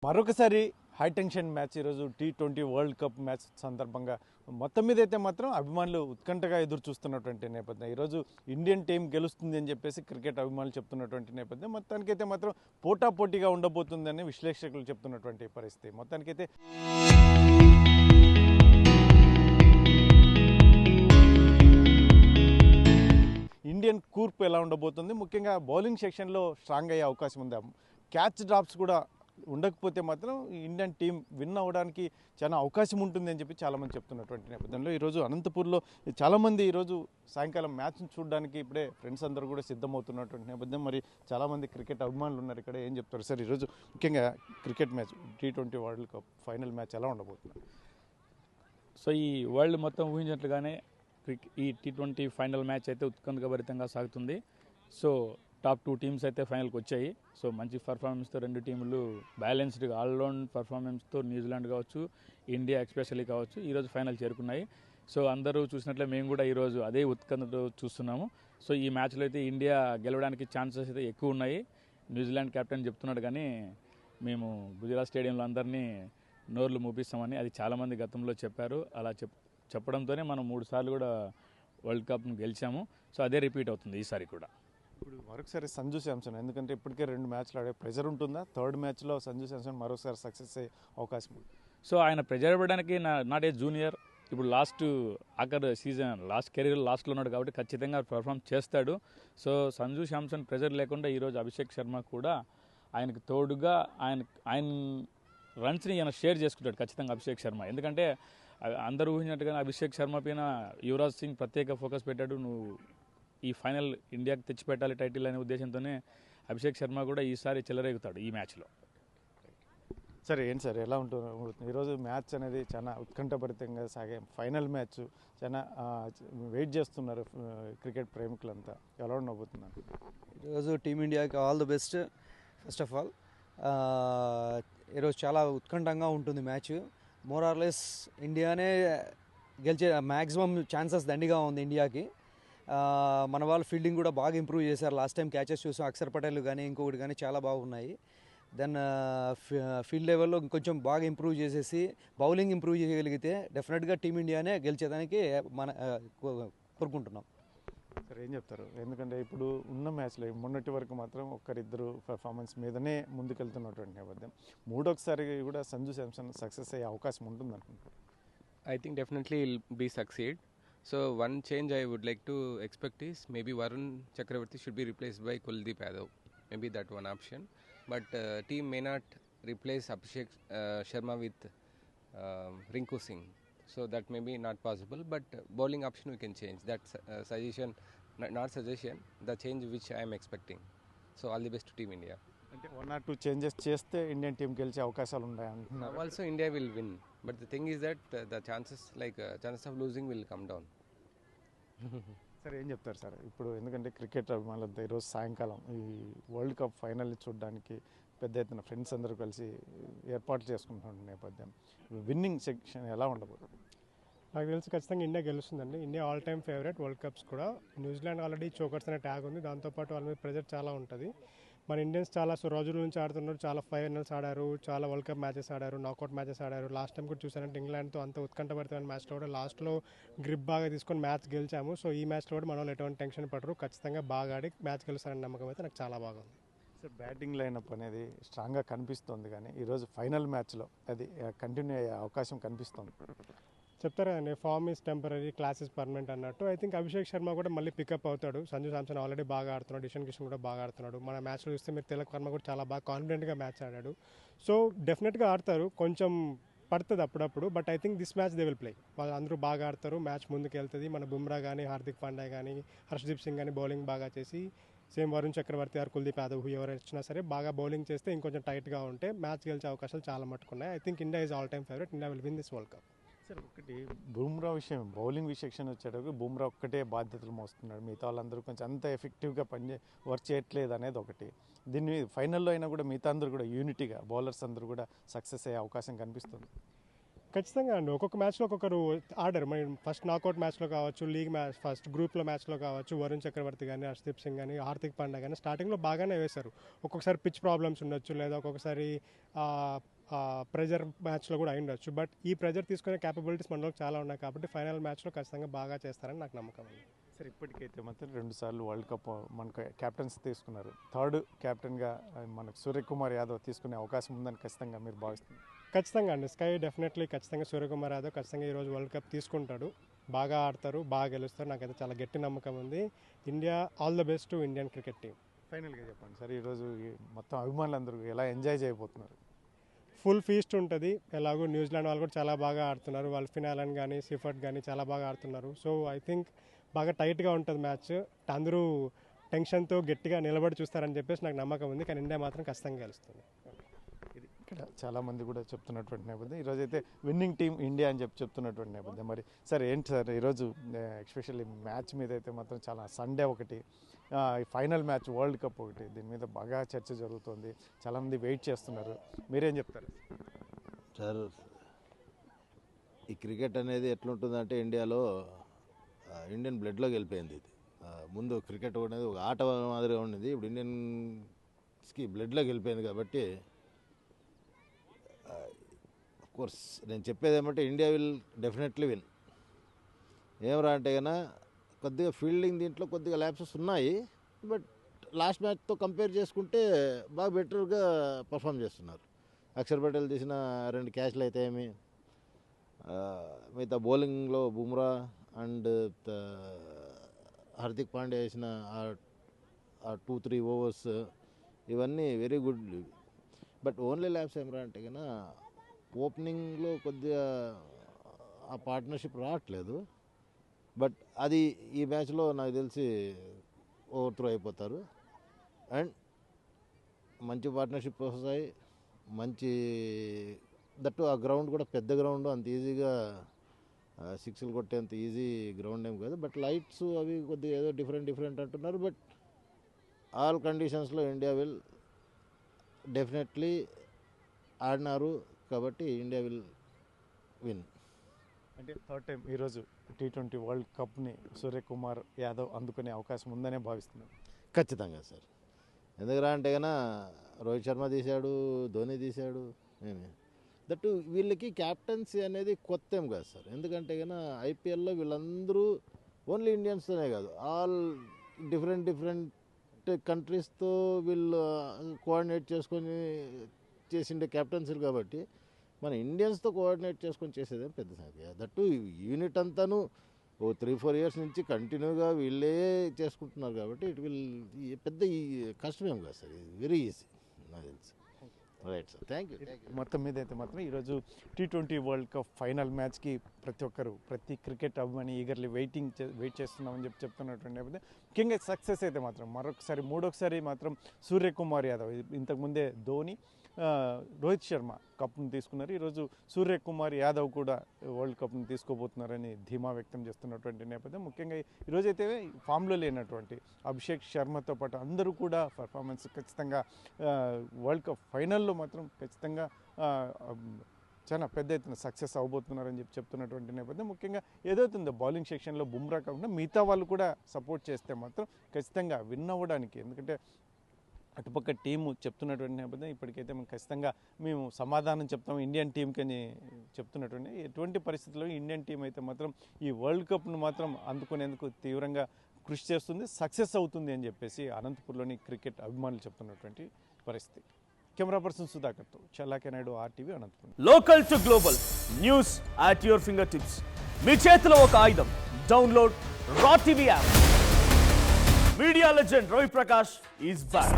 మరొకసారి high tension match ఈరోజు T20 world cup match సందర్భంగా మొత్తం మీద అయితే మాత్రం అభిమానులు ఉత్కంఠగా ఎదురు చూస్తున్నటువంటి నేపథ్యం ఈరోజు ఇండియన్ టీం గెలుస్తుంది అని చెప్పేసి క్రికెట్ అభిమానులు చెప్తున్నటువంటి నేపథ్యం మొత్తానికైతే మాత్రం పోటాపోటీగా ఉండబోతుందని విశ్లేషకులు చెప్తున్నటువంటి పరిస్థితి మొత్తానికైతే ఇండియన్ కూర్పు ఎలా ఉండబోతుంది ముఖ్యంగా బౌలింగ్ సెక్షన్లో స్ట్రాంగ్ అయ్యే అవకాశం ఉంది క్యాచ్ డ్రాప్స్ కూడా ఉండకపోతే మాత్రం ఇండియన్ టీం విన్ అవ్వడానికి చాలా అవకాశం ఉంటుంది అని చెప్పి చాలామంది చెప్తున్నటువంటి నేపథ్యంలో ఈరోజు అనంతపూర్లో చాలామంది ఈరోజు సాయంకాలం మ్యాచ్ని చూడడానికి ఇప్పుడే ఫ్రెండ్స్ అందరూ కూడా సిద్ధమవుతున్నటువంటి నేపథ్యం మరి చాలామంది క్రికెట్ అభిమానులు ఉన్నారు ఇక్కడ ఏం చెప్తారు సార్ ఈరోజు ముఖ్యంగా cricket match T20 world cup final match ఎలా ఉండబోతుంది సో ఈ వరల్డ్ మొత్తం ఊహించినట్లుగానే ఈ T20 ఫైనల్ మ్యాచ్ అయితే ఉత్కంఠభరితంగా సాగుతుంది. సో టాప్ 2 టీమ్స్ అయితే ఫైనల్కి వచ్చాయి. సో మంచి పర్ఫార్మెన్స్తో రెండు టీములు బ్యాలెన్స్డ్గా ఆల్రౌండ్ పర్ఫార్మెన్స్తో న్యూజిలాండ్ కావచ్చు, ఇండియా ఎక్స్పెషల్లీ కావచ్చు ఈరోజు ఫైనల్ చేరుకున్నాయి. సో అందరూ చూసినట్లే మేము కూడా ఈరోజు అదే ఉత్కంఠతో చూస్తున్నాము. సో ఈ మ్యాచ్లో అయితే ఇండియా గెలవడానికి ఛాన్సెస్ అయితే ఎక్కువ ఉన్నాయి. న్యూజిలాండ్ కెప్టెన్ చెప్తున్నాడు కానీ మేము గుజరాత్ స్టేడియంలో అందరినీ నోర్లు మూపిస్తామని అది చాలామంది గతంలో చెప్పారు. అలా చెప్పడంతోనే మనం 3 సార్లు కూడా వరల్డ్ కప్ను గెలిచాము. సో అదే రిపీట్ అవుతుంది ఈసారి కూడా. ఇప్పుడు మరొకసారి సంజు శాంసన్ ఎందుకంటే ఇప్పటికే 2 మ్యాచ్లు ఆడే ప్రెజర్ ఉంటుందా థర్డ్ మ్యాచ్లో సంజు శాంసన్ మరొకసారి సక్సెస్ అయ్యే అవకాశం ఉంది సో ఆయన ప్రెజర్ ఇవ్వడానికి నాట్ ఏ జూనియర్ ఇప్పుడు లాస్ట్ కెరీర్ లాస్ట్లో ఉన్నాడు కాబట్టి ఖచ్చితంగా పర్ఫామ్ చేస్తాడు. సో సంజు శాంసన్ ప్రెజర్ లేకుండా ఈరోజు అభిషేక్ శర్మ కూడా ఆయనకు తోడుగా ఆయన రన్స్ని ఈయన షేర్ చేసుకుంటాడు ఖచ్చితంగా అభిషేక్ శర్మ. ఎందుకంటే అందరూ ఊహించినట్టుగా అభిషేక్ శర్మ పైన యువరాజ్ సింగ్ ప్రత్యేక ఫోకస్ పెట్టాడు. నువ్వు ఈ ఫైనల్ ఇండియాకి తెచ్చిపెట్టాలి టైటిల్ అనే ఉద్దేశంతోనే అభిషేక్ శర్మ కూడా ఈసారి చెలరేగుతాడు ఈ మ్యాచ్లో. సరే ఏంటి సార్ ఎలా ఉంటుంది ఈరోజు మ్యాచ్ అనేది చాలా ఉత్కంఠభరితంగా సాగే ఫైనల్ మ్యాచ్ చాలా వెయిట్ చేస్తున్నారు క్రికెట్ ప్రేమికులంతా ఎలా ఉండబోతున్నారు ఈరోజు టీమిండియాకి all the best. First of all ఈరోజు చాలా ఉత్కంఠంగా ఉంటుంది మ్యాచ్. మోర్ ఆర్ లెస్ ఇండియానే గెలిచే మ్యాక్సిమం ఛాన్సెస్ దండిగా ఉంది ఇండియాకి. మన వాళ్ళు ఫీల్డింగ్ కూడా బాగా ఇంప్రూవ్ చేశారు. లాస్ట్ టైం క్యాచెస్ చూసాం, అక్షర్ పటేల్ కానీ ఇంకొకటి కానీ చాలా బాగున్నాయి. దెన్ ఫీల్డ్ లెవెల్లో ఇంకొంచెం బాగా ఇంప్రూవ్ చేసేసి బౌలింగ్ ఇంప్రూవ్ చేయగలిగితే డెఫినెట్గా టీమిండియానే గెలిచేదానికి కోరుకుంటున్నాం. సరే ఏం చెప్తారు ఎందుకంటే ఇప్పుడు ఉన్న మ్యాచ్లో మొన్నటి వరకు మాత్రం ఒక్కరిద్దరు పర్ఫార్మెన్స్ మీదనే ముందుకెళ్తున్నటువంటి నేపథ్యం మూడోసారి కూడా సంజు శాంసన్ సక్సెస్ అయ్యే అవకాశం ఉంటుంది అనుకుంటున్నాను. I think definitely he'll be succeed. So one change I would like to expect is maybe Varun Chakravarti should be replaced by Kuldeep Yadav. Maybe that one option. But team may not replace Abhishek Sharma with Rinku Singh. So that may be not possible. But bowling option we can change. That's suggestion, not suggestion, the change which I am expecting. So all the best to Team India. అంటే 1 or 2 changes చేస్తే Indian team గెలిచే అవకాశాలు ఉన్నాయి అంటున్నారు. Also India will win. But the thing is that the chances of losing will come down. సరే ఏం చెప్తారు sir ఇప్పుడు ఎందుకంటే క్రికెట్ అభిమానులంతా ఈరోజు సాయంకాలం ఈ వరల్డ్ కప్ ఫైనల్ని చూడడానికి పెద్ద ఎత్తున ఫ్రెండ్స్ అందరూ కలిసి ఏర్పాట్లు చేసుకుంటున్న నేపథ్యం విన్నింగ్ సెక్షన్ ఎలా ఉండబోతుంది నాకు తెలిసి ఖచ్చితంగా India గెలుస్తుందండి. India all time favourite world cups కూడా. న్యూజిలాండ్ ఆల్రెడీ చోకర్స్ అనే ట్యాగ్ ఉంది, దాంతోపాటు వాళ్ళ మీద ప్రెజర్ చాలా ఉంటుంది. మన ఇండియన్స్ చాలా రోజుల నుంచి ఆడుతున్నారు, చాలా ఫైనల్స్ ఆడారు, చాలా వరల్డ్ కప్ మ్యాచెస్ ఆడారు, నాకౌట్ మ్యాచెస్ ఆడారు. లాస్ట్ టైం కూడా చూసారంటే ఇంగ్లాండ్తో అంత ఉత్కంఠభరితమైన మ్యాచ్లో కూడా లాస్ట్లో గ్రిప్ బాగా తీసుకొని మ్యాచ్ గెలిచాము. సో ఈ మ్యాచ్లో కూడా మన వాళ్ళు ఎటువంటి టెన్షన్ పడరు, ఖచ్చితంగా బాగా ఆడి మ్యాచ్ గెలుస్తారనే నమ్మకం అయితే నాకు చాలా బాగుంది. సార్ బ్యాటింగ్ లైనప్ అనేది స్ట్రాంగ్గా కనిపిస్తుంది కానీ ఈరోజు ఫైనల్ మ్యాచ్లో అది కంటిన్యూ అయ్యే అవకాశం కనిపిస్తుంది. చెప్తారు కదండి, form is temporary, class is permanent అన్నట్టు. ఐ థింక్ అభిషేక్ శర్మ కూడా మళ్ళీ పికప్ అవుతాడు. సంజు శాంసన్ ఆల్రెడీ బాగా ఆడుతున్నాడు, ఇషాన్ కిషన్ కూడా బాగా ఆడుతున్నాడు. మన మ్యాచ్లో చూస్తే మీరు తిలక్ వర్మ కూడా చాలా బాగా కాన్ఫిడెంట్గా మ్యాచ్ ఆడాడు. సో డెఫినెట్గా ఆడతారు, కొంచెం పడుతుంది అప్పుడప్పుడు. But I think this match they will play. వాళ్ళు అందరూ బాగా ఆడతారు, మ్యాచ్ ముందుకు వెళ్తుంది. మన బుమ్రా కానీ, హార్దిక్ పాండ్యా కానీ, హర్షదీప్ సింగ్ కానీ బౌలింగ్ బాగా చేసి సేమ్ వరుణ్ చక్రవర్తి ఆర్ కుల్దీప్ యాదవ్ ఎవరు వచ్చినా సరే బాగా బౌలింగ్ చేస్తే ఇంకొంచెం టైట్గా ఉంటే మ్యాచ్ గెలిచే అవకాశాలు చాలా మట్టుకున్నాయి. I think India is all time favourite. India will win this world cup. Sir ఒకటి బుమ్రా విషయం బౌలింగ్ విషయం వచ్చేటప్పుడు బుమ్రా ఒక్కటే బాధ్యతలు మోస్తున్నాడు, మిగతా వాళ్ళందరూ కొంచెం అంత ఎఫెక్టివ్గా వర్క్ చేయట్లేదు అనేది ఒకటి. దీన్ని ఫైనల్లో అయినా కూడా మిగతా అందరూ కూడా యూనిటీగా బౌలర్స్ అందరూ కూడా సక్సెస్ అయ్యే అవకాశం కనిపిస్తుంది. ఖచ్చితంగా అండి. ఒక్కొక్క మ్యాచ్లో ఒక్కొక్కరు ఆడారు. మరి ఫస్ట్ నాకౌట్ మ్యాచ్లో కావచ్చు, లీగ్ మ్యాచ్ ఫస్ట్ గ్రూప్లో మ్యాచ్లో కావచ్చు, వరుణ్ చక్రవర్తి కానీ, హర్షదీప్ సింగ్ కానీ, హార్దిక్ పాండ్యా కానీ స్టార్టింగ్లో బాగానే వేశారు. ఒక్కొక్కసారి పిచ్ ప్రాబ్లమ్స్ ఉండొచ్చు, లేదా ఒక్కొక్కసారి ప్రెజర్ మ్యాచ్లో కూడా అయి ఉండొచ్చు. బట్ ఈ ప్రెజర్ తీసుకునే క్యాపబిలిటీస్ మనలో చాలా ఉన్నాయి కాబట్టి ఫైనల్ మ్యాచ్లో ఖచ్చితంగా బాగా చేస్తారని నాకు నమ్మకం ఉంది. సార్ ఇప్పటికైతే మాత్రం 2 సార్లు వరల్డ్ కప్ మనకు క్యాప్టెన్స్ తీసుకున్నారు. థర్డ్ క్యాప్టెన్గా మనకు సూర్యకుమార్ యాదవ్ తీసుకునే అవకాశం ఉందని ఖచ్చితంగా మీరు భావిస్తున్నారు? ఖచ్చితంగా అండి. స్కై డెఫినెట్లీ ఖచ్చితంగా సూర్యకుమార్ యాదవ్ ఖచ్చితంగా ఈరోజు వరల్డ్ కప్ తీసుకుంటాడు. బాగా ఆడతారు, బాగా గెలుస్తారు. నాకైతే చాలా గట్టి నమ్మకం ఉంది. India all the best to Indian cricket team. ఫైనల్గా చెప్పండి సార్, ఈరోజు మొత్తం అభిమానులందరూ ఎలా ఎంజాయ్ చేయబోతున్నారు? ఫుల్ ఫీస్ట్ ఉంటుంది. ఎలాగో న్యూజిలాండ్ వాళ్ళు కూడా చాలా బాగా ఆడుతున్నారు. వాళ్ళు ఫినాలన్ కానీ సిఫర్ట్ కానీ చాలా బాగా ఆడుతున్నారు. సో ఐ థింక్ బాగా టైట్గా ఉంటుంది మ్యాచ్. అందరూ టెన్షన్తో గట్టిగా నిలబడి చూస్తారని చెప్పేసి నాకు నమ్మకం ఉంది. కానీ ఇండియా మాత్రం ఖచ్చితంగా గెలుస్తుంది. ఇది ఇక్కడ చాలామంది కూడా చెప్తున్నటువంటి నేపథ్యం, ఈరోజు అయితే విన్నింగ్ టీం ఇండియా అని చెప్తున్నటువంటి నేపథ్యం. మరి సార్ ఏంటి సార్ ఈరోజు ఎస్పెషల్లీ మ్యాచ్ మీద అయితే మాత్రం చాలా సండే ఒకటి, ఫైనల్ మ్యాచ్ వరల్డ్ కప్ ఒకటి, దీని మీద బాగా చర్చ జరుగుతుంది. చాలామంది వెయిట్ చేస్తున్నారు. మీరేం చెప్తారు సార్? ఈ క్రికెట్ అనేది ఎట్లుంటుందంటే ఇండియాలో ఇండియన్ బ్లడ్లోకి వెళ్ళిపోయింది ఇది. ముందు క్రికెట్ అనేది ఒక ఆట మాదిరిగా ఉండేది, ఇప్పుడు ఇండియన్స్కి బ్లడ్లోకి వెళ్ళిపోయింది. కాబట్టి కోర్స్ నేను చెప్పేది ఏమంటే ఇండియా విల్ డెఫినెట్లీ విన్. ఏమరా అంటే కన్నా కొద్దిగా ఫీల్డింగ్ దీంట్లో కొద్దిగా ల్యాప్సెస్ ఉన్నాయి, బట్ లాస్ట్ మ్యాచ్తో కంపేర్ చేసుకుంటే బాగా బెటర్గా పర్ఫామ్ చేస్తున్నారు. అక్షర్ పటేల్ తీసిన 2 క్యాచ్లు అయితే ఏమి, మిగతా బౌలింగ్లో బుమ్రా అండ్ హార్దిక్ పాండ్యా వేసిన ఆ 2-3 ఓవర్స్ ఇవన్నీ very good. But only labs ఏమరా అంటే కన్నా ఓపెనింగ్లో కొద్దిగా ఆ పార్ట్నర్షిప్ రావట్లేదు. బట్ అది ఈ మ్యాచ్లో నాకు తెలిసి ఓవర్త్రో అయిపోతారు. అండ్ మంచి పార్ట్నర్షిప్ వస్తాయి, మంచి దట్టు ఆ గ్రౌండ్ కూడా పెద్ద గ్రౌండ్, అంత ఈజీగా 6లు కొట్టేంత ఈజీ గ్రౌండ్ ఏం కాదు. బట్ లైట్స్ అవి కొద్దిగా ఏదో డిఫరెంట్ అంటున్నారు. బట్ ఆల్ కండిషన్స్లో ఇండియా విల్ డెఫినెట్లీ ఆడినారు కాబట్టి ఇండియా విల్ విన్. అంటే థర్డ్ టైం ఈరోజు T20 వరల్డ్ కప్ని సూర్యకుమార్ యాదవ్ అందుకునే అవకాశం ఉందనే భావిస్తున్నారు? ఖచ్చితంగా సార్. ఎందుకంటే అంటే కన్నా రోహిత్ శర్మ తీశాడు, ధోని తీశాడు, ఏమి దట్టు వీళ్ళకి క్యాప్టెన్సీ అనేది కొత్త ఏం కాదు సార్. ఎందుకంటే కన్నా ఐపీఎల్లో వీళ్ళందరూ ఓన్లీ ఇండియన్స్తోనే కాదు, ఆల్ డిఫరెంట్ కంట్రీస్తో వీళ్ళు కోఆర్డినేట్ చేసుకొని చేసిండే క్యాప్టెన్సీలు. కాబట్టి మన ఇండియన్స్తో కోఆర్డినేట్ చేసుకొని చేసేదేం పెద్ద సంగతి. దట్టు యూనిట్ అంతాను ఓ 3-4 ఇయర్స్ నుంచి కంటిన్యూగా వీళ్ళే చేసుకుంటున్నారు. కాబట్టి ఇట్ విల్ పెద్ద కష్టమేం కాదు సార్, ఇది వెరీ ఈజీ నాకు తెలిసి. Right sir, thank you. మొత్తం మీద అయితే మాత్రం ఈరోజు T20 వరల్డ్ కప్ ఫైనల్ మ్యాచ్కి ప్రతి క్రికెట్ అభిమాని ఈగర్లీ వెయిట్ చేస్తున్నామని చెప్తున్నటువంటి నేపథ్యం. ముఖ్యంగా సక్సెస్ అయితే మాత్రం మూడోసారి మాత్రం సూర్యకుమార్ యాదవ్, ఇంతకుముందే ధోని, రోహిత్ శర్మ కప్ను తీసుకున్నారు. ఈరోజు సూర్యకుమార్ యాదవ్ కూడా వరల్డ్ కప్ను తీసుకోబోతున్నారని ధీమా వ్యక్తం చేస్తున్నటువంటి నేపథ్యం. ముఖ్యంగా ఈరోజైతే ఫామ్లో లేనటువంటి అభిషేక్ శర్మతో పాటు అందరూ కూడా పర్ఫార్మెన్స్ ఖచ్చితంగా వరల్డ్ కప్ ఫైనల్లో మాత్రం ఖచ్చితంగా చాలా పెద్ద ఎత్తున సక్సెస్ అవబోతున్నారని చెప్తున్నటువంటి నేపథ్యం. ముఖ్యంగా ఏదైతుందో బౌలింగ్ సెక్షన్లో బుమ్రా కాకుండా మిగతా వాళ్ళు కూడా సపోర్ట్ చేస్తే మాత్రం ఖచ్చితంగా విన్ అవ్వడానికి, ఎందుకంటే అటుపక్క టీము చెప్తున్నటువంటి నేపథ్యం ఇప్పటికైతే మేము ఖచ్చితంగా సమాధానం చెప్తాం ఇండియన్ టీంకి అని చెప్తున్నటువంటి. ఎటువంటి పరిస్థితుల్లో ఇండియన్ టీం అయితే మాత్రం ఈ వరల్డ్ కప్ను మాత్రం అందుకునేందుకు తీవ్రంగా కృషి చేస్తుంది, సక్సెస్ అవుతుంది అని చెప్పేసి అనంతపూర్లోని క్రికెట్ అభిమానులు చెప్తున్నటువంటి పరిస్థితి. కెమెరా పర్సన్ సుధాకర్తో చల్లాకే Naidu, RTV, Anantapur. Local to global news at your fingertips. మీ చేతిలో ఒక ఆయుధం. Download raw TV app. Media legend Ravi Prakash is back.